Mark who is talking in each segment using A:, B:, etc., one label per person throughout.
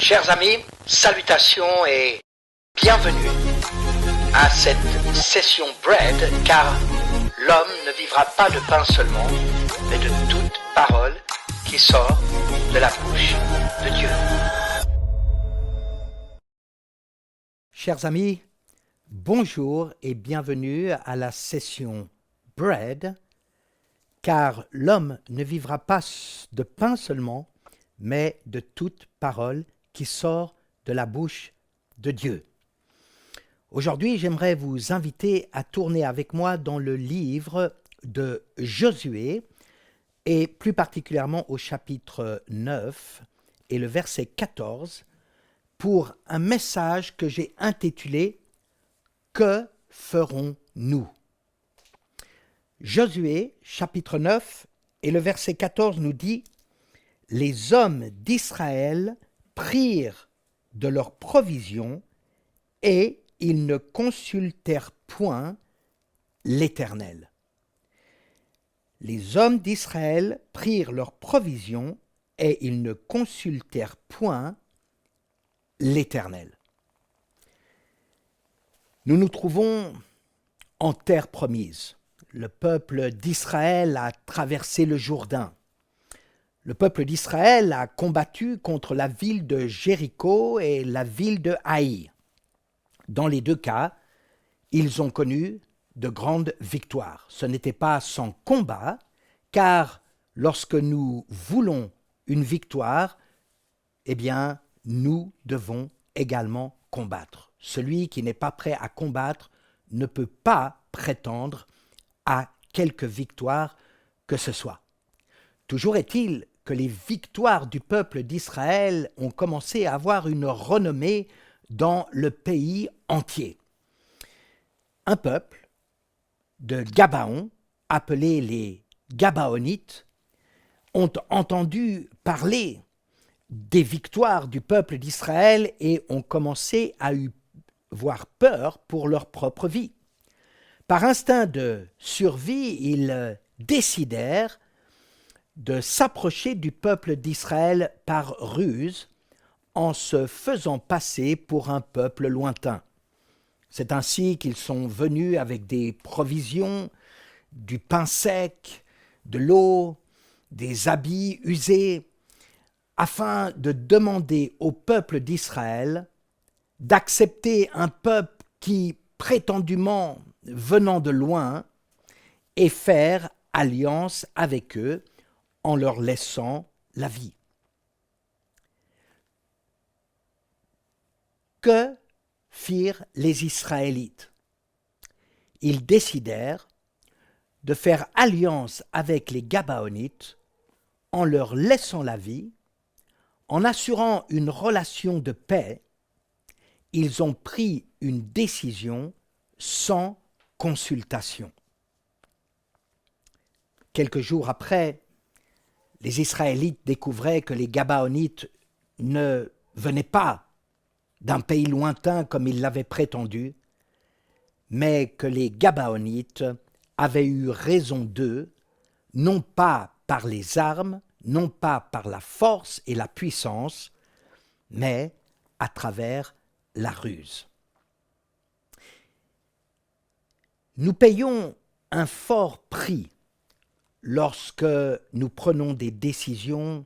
A: Chers amis, salutations et bienvenue à cette session Bread, car l'homme ne vivra pas de pain seulement, mais de toute parole qui sort de la bouche de Dieu. Chers amis, bonjour et bienvenue à la session Bread, car l'homme ne vivra pas de pain seulement, mais de toute parole qui sort de la bouche de Dieu. Aujourd'hui, j'aimerais vous inviter à tourner avec moi dans le livre de Josué, et plus particulièrement au chapitre 9 et le verset 14, pour un message que j'ai intitulé « Que ferons-nous » Josué, chapitre 9, et le verset 14 nous dit « Les hommes d'Israël prirent de leurs provisions et ils ne consultèrent point l'Éternel. » Les hommes d'Israël prirent leurs provisions et ils ne consultèrent point l'Éternel. Nous nous trouvons en terre promise. Le peuple d'Israël a traversé le Jourdain. Le peuple d'Israël a combattu contre la ville de Jéricho et la ville de Haï. Dans les deux cas, ils ont connu de grandes victoires. Ce n'était pas sans combat, car lorsque nous voulons une victoire, eh bien, nous devons également combattre. Celui qui n'est pas prêt à combattre ne peut pas prétendre à quelque victoire que ce soit. Toujours est-il que les victoires du peuple d'Israël ont commencé à avoir une renommée dans le pays entier. Un peuple de Gabaon, appelé les Gabaonites, ont entendu parler des victoires du peuple d'Israël et ont commencé à avoir peur pour leur propre vie. Par instinct de survie, ils décidèrent de s'approcher du peuple d'Israël par ruse en se faisant passer pour un peuple lointain. C'est ainsi qu'ils sont venus avec des provisions, du pain sec, de l'eau, des habits usés, afin de demander au peuple d'Israël d'accepter un peuple qui, prétendument venant de loin, et faire alliance avec eux en leur laissant la vie. Que firent les Israélites? Ils décidèrent de faire alliance avec les Gabaonites en leur laissant la vie, en assurant une relation de paix. Ils ont pris une décision sans consultation. Quelques jours après, les Israélites découvraient que les Gabaonites ne venaient pas d'un pays lointain comme ils l'avaient prétendu, mais que les Gabaonites avaient eu raison d'eux, non pas par les armes, non pas par la force et la puissance, mais à travers la ruse. Nous payons un fort prix lorsque nous prenons des décisions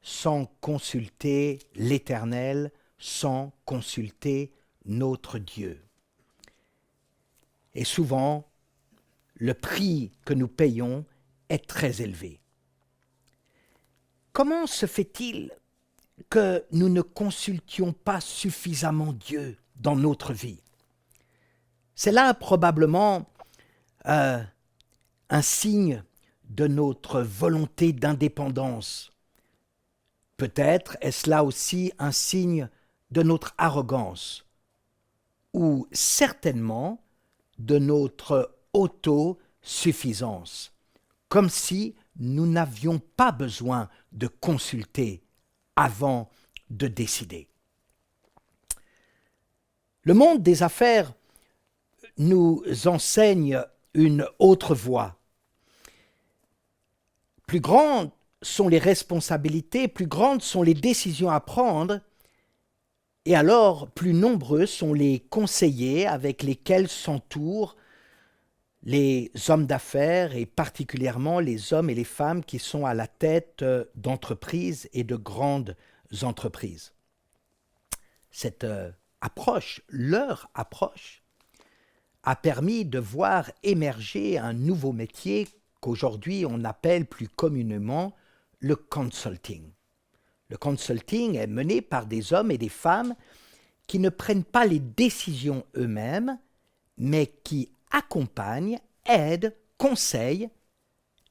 A: sans consulter l'Éternel, sans consulter notre Dieu. Et souvent, le prix que nous payons est très élevé. Comment se fait-il que nous ne consultions pas suffisamment Dieu dans notre vie? C'est là probablement un signe de notre volonté d'indépendance. Peut-être est-ce là aussi un signe de notre arrogance, ou certainement de notre autosuffisance, comme si nous n'avions pas besoin de consulter avant de décider. Le monde des affaires nous enseigne une autre voie. Plus grandes sont les responsabilités, plus grandes sont les décisions à prendre, Et alors, plus nombreux sont les conseillers avec lesquels s'entourent les hommes d'affaires et particulièrement les hommes et les femmes qui sont à la tête d'entreprises et de grandes entreprises. Cette approche, leur approche, a permis de voir émerger un nouveau métier qu'aujourd'hui on appelle plus communément le consulting. Le consulting est mené par des hommes et des femmes qui ne prennent pas les décisions eux-mêmes, mais qui accompagnent, aident, conseillent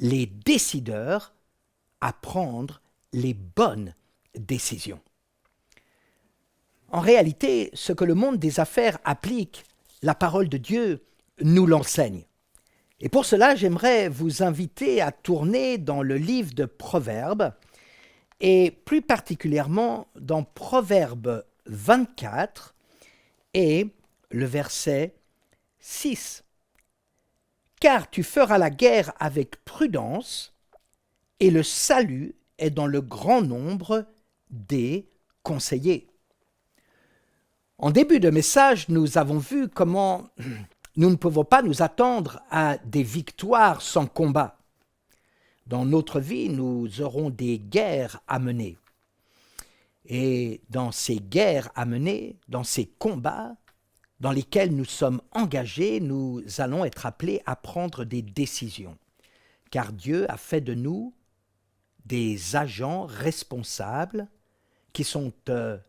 A: les décideurs à prendre les bonnes décisions. En réalité, ce que le monde des affaires applique, la parole de Dieu nous l'enseigne. Et pour cela, j'aimerais vous inviter à tourner dans le livre de Proverbes, et plus particulièrement dans Proverbe 24 et le verset 6. Car tu feras la guerre avec prudence, et le salut est dans le grand nombre des conseillers. En début de message, nous avons vu comment nous ne pouvons pas nous attendre à des victoires sans combat. Dans notre vie, nous aurons des guerres à mener. Et dans ces guerres à mener, dans ces combats dans lesquels nous sommes engagés, nous allons être appelés à prendre des décisions. Car Dieu a fait de nous des agents responsables qui sont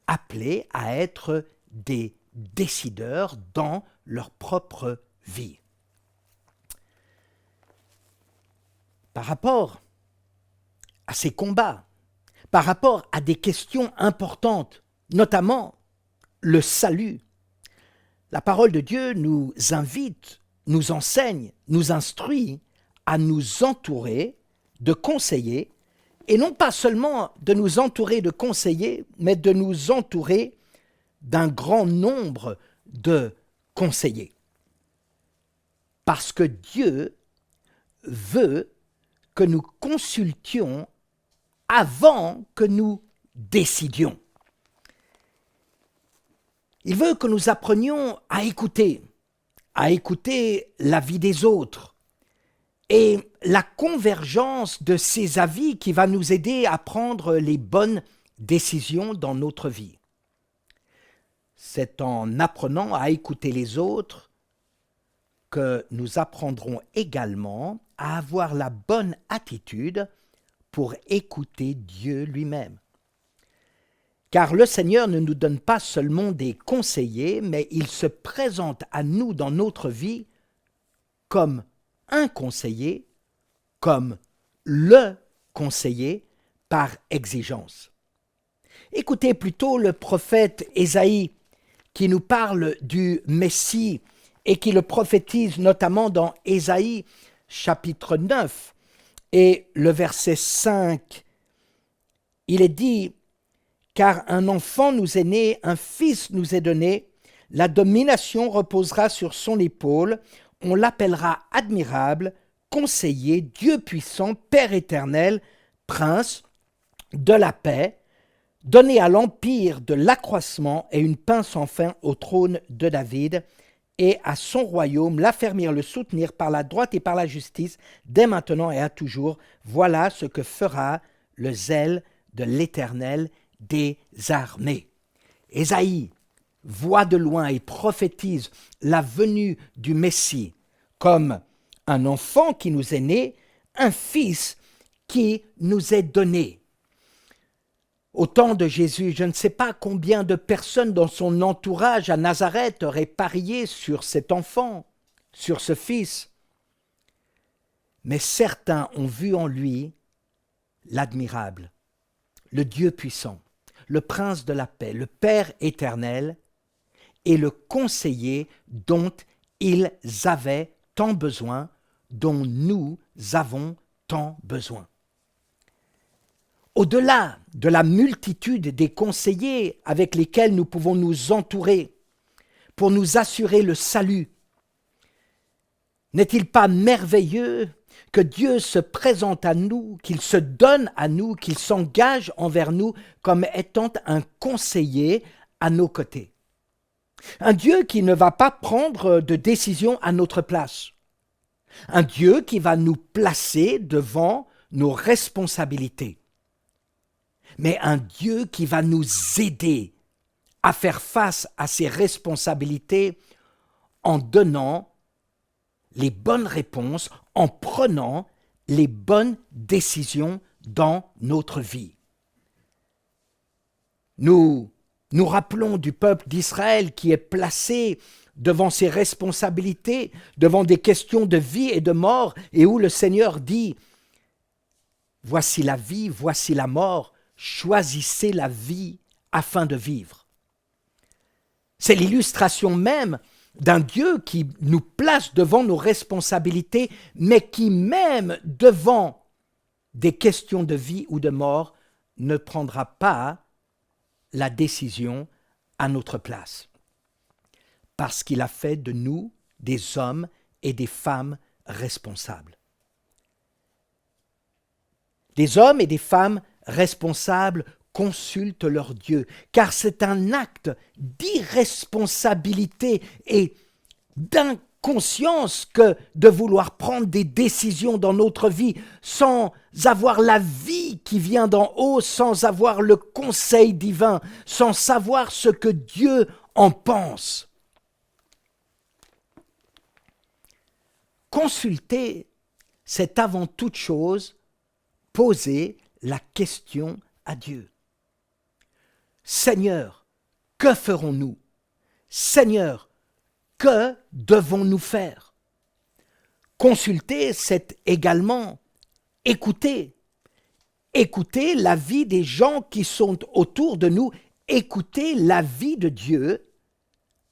A: appelés à être des décideurs dans leur propre vie. Par rapport à ces combats, par rapport à des questions importantes, notamment le salut, la parole de Dieu nous invite, nous enseigne, nous instruit à nous entourer de conseillers, et non pas seulement de nous entourer de conseillers, mais de nous entourer d'un grand nombre de conseillers. Parce que Dieu veut que nous consultions avant que nous décidions. Il veut que nous apprenions à écouter l'avis des autres et la convergence de ces avis qui va nous aider à prendre les bonnes décisions dans notre vie. C'est en apprenant à écouter les autres que nous apprendrons également à avoir la bonne attitude pour écouter Dieu lui-même. Car le Seigneur ne nous donne pas seulement des conseillers, mais il se présente à nous dans notre vie comme un conseiller, comme le conseiller par exigence. Écoutez plutôt le prophète Ésaïe qui nous parle du Messie et qui le prophétise notamment dans Ésaïe chapitre 9 et le verset 5. Il est dit: car un enfant nous est né, un fils nous est donné, la domination reposera sur son épaule, on l'appellera admirable, conseiller, Dieu puissant, Père éternel, prince de la paix, donné à l'empire de l'accroissement et une paix sans fin au trône de David, et à son royaume l'affermir, le soutenir par la droite et par la justice, dès maintenant et à toujours. Voilà ce que fera le zèle de l'Éternel des armées. Ésaïe voit de loin et prophétise la venue du Messie comme un enfant qui nous est né, un fils qui nous est donné. Au temps de Jésus, je ne sais pas combien de personnes dans son entourage à Nazareth auraient parié sur cet enfant, sur ce fils. Mais certains ont vu en lui l'admirable, le Dieu puissant, le prince de la paix, le Père éternel et le conseiller dont ils avaient tant besoin, dont nous avons tant besoin. Au-delà de la multitude des conseillers avec lesquels nous pouvons nous entourer pour nous assurer le salut, n'est-il pas merveilleux que Dieu se présente à nous, qu'il se donne à nous, qu'il s'engage envers nous comme étant un conseiller à nos côtés. Un Dieu qui ne va pas prendre de décision à notre place. Un Dieu qui va nous placer devant nos responsabilités. Mais un Dieu qui va nous aider à faire face à ces responsabilités en donnant les bonnes réponses, en prenant les bonnes décisions dans notre vie. Nous rappelons du peuple d'Israël qui est placé devant ses responsabilités, devant des questions de vie et de mort, et où le Seigneur dit « Voici la vie, voici la mort, choisissez la vie afin de vivre. » C'est l'illustration même d'un Dieu qui nous place devant nos responsabilités, mais qui même devant des questions de vie ou de mort ne prendra pas la décision à notre place. Parce qu'il a fait de nous des hommes et des femmes responsables. Des hommes et des femmes responsables consultent leur Dieu, car c'est un acte d'irresponsabilité et d'inconscience que de vouloir prendre des décisions dans notre vie sans avoir la vie qui vient d'en haut, sans avoir le conseil divin, sans savoir ce que Dieu en pense. Consulter, c'est avant toute chose poser la question à Dieu. Seigneur, que ferons-nous? Seigneur, que devons-nous faire? Consulter, c'est également écouter. Écouter la vie des gens qui sont autour de nous, écouter la vie de Dieu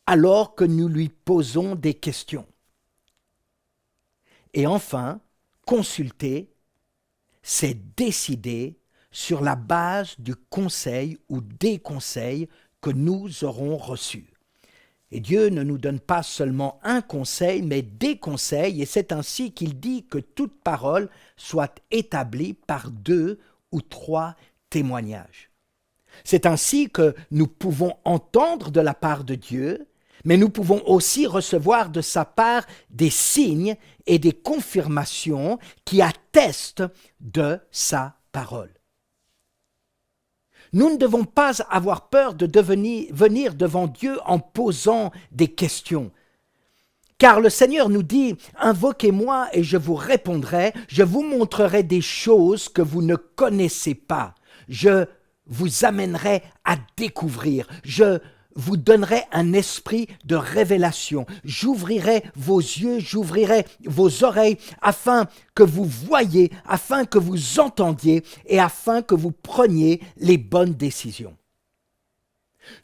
A: alors que nous lui posons des questions. Et enfin, consulter, c'est décider sur la base du conseil ou des conseils que nous aurons reçus. Et Dieu ne nous donne pas seulement un conseil, mais des conseils, et c'est ainsi qu'il dit que toute parole soit établie par 2 ou 3 témoignages. C'est ainsi que nous pouvons entendre de la part de Dieu, mais nous pouvons aussi recevoir de sa part des signes et des confirmations qui attestent de sa parole. Nous ne devons pas avoir peur de venir devant Dieu en posant des questions. Car le Seigneur nous dit « Invoquez-moi et je vous répondrai, je vous montrerai des choses que vous ne connaissez pas. Je vous amènerai à découvrir. Je vous donnerai un esprit de révélation. J'ouvrirai vos yeux, j'ouvrirai vos oreilles afin que vous voyiez, afin que vous entendiez et afin que vous preniez les bonnes décisions. »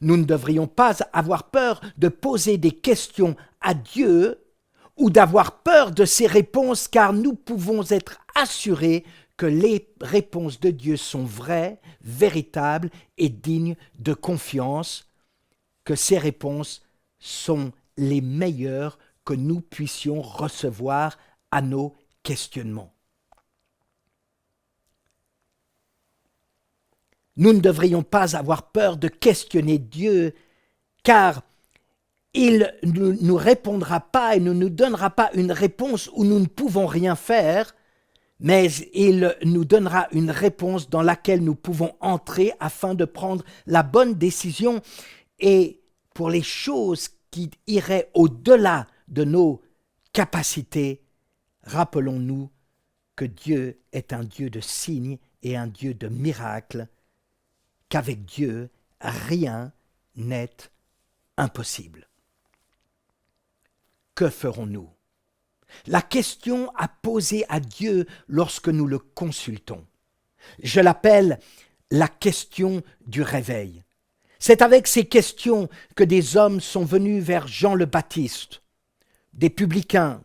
A: Nous ne devrions pas avoir peur de poser des questions à Dieu ou d'avoir peur de ses réponses, car nous pouvons être assurés que les réponses de Dieu sont vraies, véritables et dignes de confiance, que ces réponses sont les meilleures que nous puissions recevoir à nos questionnements. Nous ne devrions pas avoir peur de questionner Dieu, car il ne nous répondra pas et ne nous donnera pas une réponse où nous ne pouvons rien faire, mais il nous donnera une réponse dans laquelle nous pouvons entrer afin de prendre la bonne décision. Et pour les choses qui iraient au-delà de nos capacités, rappelons-nous que Dieu est un Dieu de signes et un Dieu de miracles, qu'avec Dieu, rien n'est impossible. Que ferons-nous? La question à poser à Dieu lorsque nous le consultons. Je l'appelle la question du réveil. C'est avec ces questions que des hommes sont venus vers Jean le Baptiste, des publicains,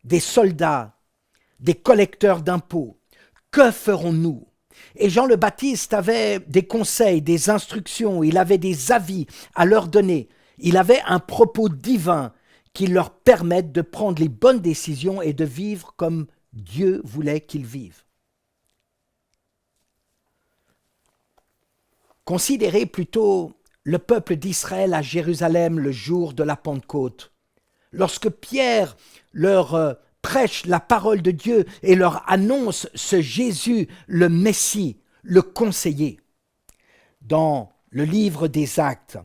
A: des soldats, des collecteurs d'impôts. Que ferons-nous? Et Jean le Baptiste avait des conseils, des instructions, il avait des avis à leur donner. Il avait un propos divin qui leur permette de prendre les bonnes décisions et de vivre comme Dieu voulait qu'ils vivent. Considérez plutôt le peuple d'Israël à Jérusalem le jour de la Pentecôte. Lorsque Pierre leur prêche la parole de Dieu et leur annonce ce Jésus, le Messie, le conseiller. Dans le livre des Actes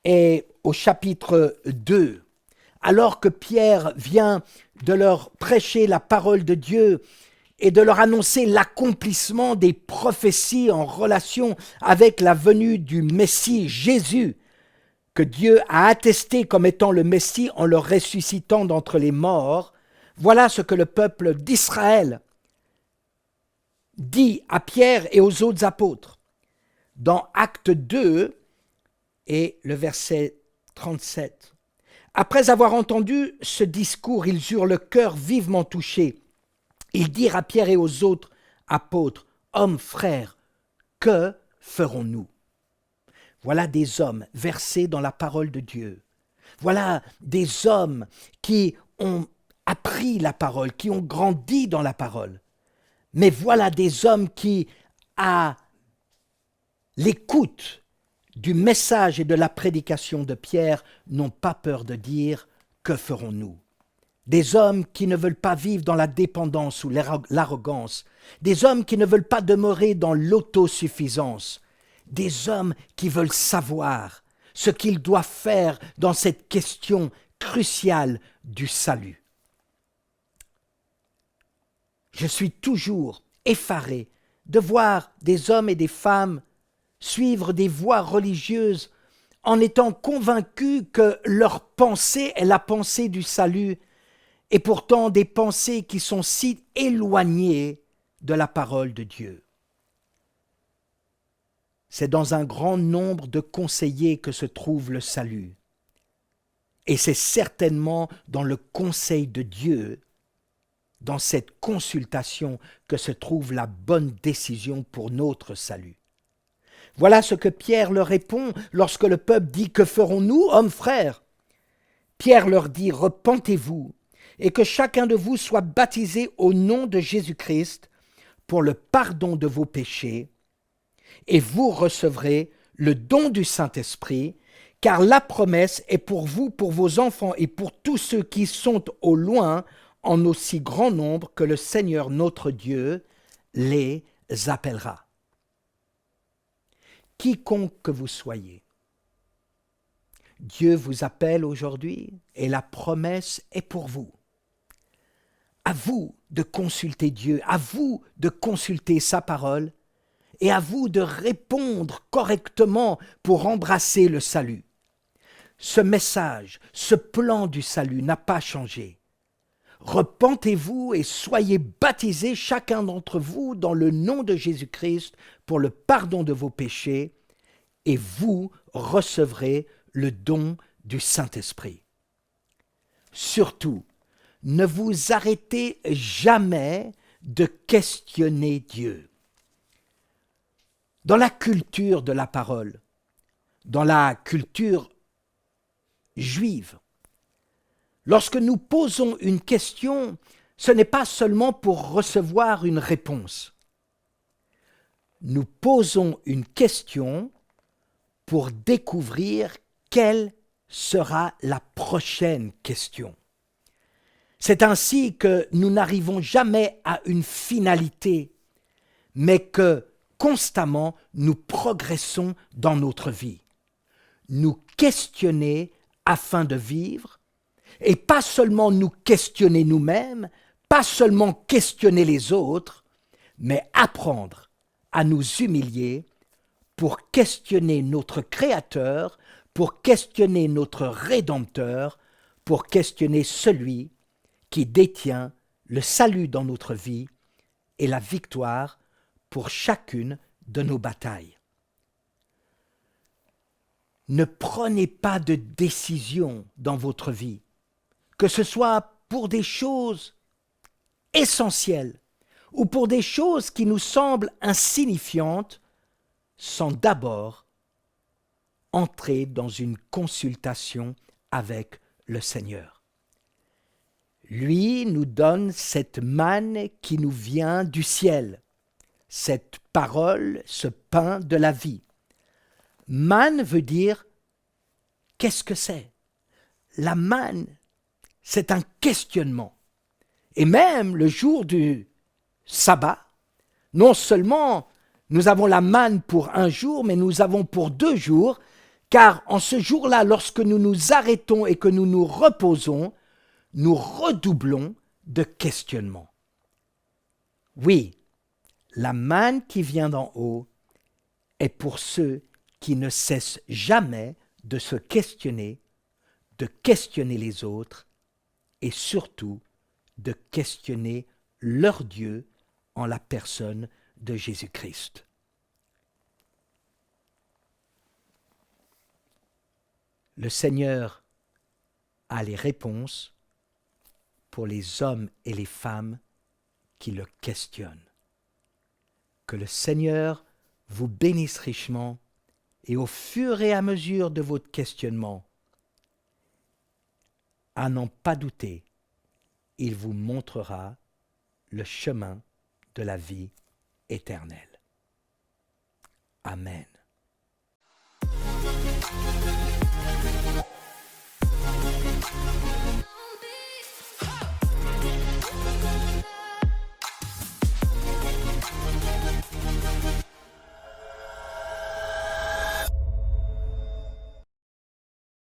A: et au chapitre 2, alors que Pierre vient de leur prêcher la parole de Dieu et de leur annoncer l'accomplissement des prophéties en relation avec la venue du Messie Jésus, que Dieu a attesté comme étant le Messie en le ressuscitant d'entre les morts, voilà ce que le peuple d'Israël dit à Pierre et aux autres apôtres. Dans Acte 2 et le verset 37. Après avoir entendu ce discours, ils eurent le cœur vivement touché. Ils dirent à Pierre et aux autres apôtres, « Hommes, frères, que ferons-nous » Voilà des hommes versés dans la parole de Dieu. Voilà des hommes qui ont appris la parole, qui ont grandi dans la parole. Mais voilà des hommes qui, à l'écoute du message et de la prédication de Pierre, n'ont pas peur de dire « Que ferons-nous » Des hommes qui ne veulent pas vivre dans la dépendance ou l'arrogance. Des hommes qui ne veulent pas demeurer dans l'autosuffisance. Des hommes qui veulent savoir ce qu'ils doivent faire dans cette question cruciale du salut. Je suis toujours effaré de voir des hommes et des femmes suivre des voies religieuses en étant convaincus que leur pensée est la pensée du salut, et pourtant des pensées qui sont si éloignées de la parole de Dieu. C'est dans un grand nombre de conseillers que se trouve le salut. Et c'est certainement dans le conseil de Dieu, dans cette consultation, que se trouve la bonne décision pour notre salut. Voilà ce que Pierre leur répond lorsque le peuple dit « Que ferons-nous, hommes frères ?» Pierre leur dit « Repentez-vous et que chacun de vous soit baptisé au nom de Jésus-Christ pour le pardon de vos péchés, et vous recevrez le don du Saint-Esprit, car la promesse est pour vous, pour vos enfants et pour tous ceux qui sont au loin, en aussi grand nombre que le Seigneur notre Dieu les appellera. » Quiconque que vous soyez, Dieu vous appelle aujourd'hui et la promesse est pour vous. À vous de consulter Dieu, à vous de consulter sa parole et à vous de répondre correctement pour embrasser le salut. Ce message, ce plan du salut n'a pas changé. Repentez-vous et soyez baptisés chacun d'entre vous dans le nom de Jésus-Christ pour le pardon de vos péchés et vous recevrez le don du Saint-Esprit. Surtout, ne vous arrêtez jamais de questionner Dieu. Dans la culture de la parole, dans la culture juive, lorsque nous posons une question, ce n'est pas seulement pour recevoir une réponse. Nous posons une question pour découvrir quelle sera la prochaine question. C'est ainsi que nous n'arrivons jamais à une finalité, mais que constamment nous progressons dans notre vie. Nous questionner afin de vivre, et pas seulement nous questionner nous-mêmes, pas seulement questionner les autres, mais apprendre à nous humilier pour questionner notre Créateur, pour questionner notre Rédempteur, pour questionner celui qui détient le salut dans notre vie et la victoire pour chacune de nos batailles. Ne prenez pas de décision dans votre vie, que ce soit pour des choses essentielles ou pour des choses qui nous semblent insignifiantes, sans d'abord entrer dans une consultation avec le Seigneur. Lui nous donne cette manne qui nous vient du ciel, cette parole, ce pain de la vie. manne veut dire qu'est-ce que c'est? La manne, c'est un questionnement. Et même le jour du sabbat, non seulement nous avons la manne pour un jour, mais nous avons pour 2 jours, car en ce jour-là, lorsque nous nous arrêtons et que nous nous reposons, nous redoublons de questionnement. Oui, la manne qui vient d'en haut est pour ceux qui ne cessent jamais de se questionner, de questionner les autres et surtout de questionner leur Dieu en la personne de Jésus-Christ. Le Seigneur a les réponses pour les hommes et les femmes qui le questionnent. Que le Seigneur vous bénisse richement et au fur et à mesure de votre questionnement, à n'en pas douter, il vous montrera le chemin de la vie éternelle. Amen.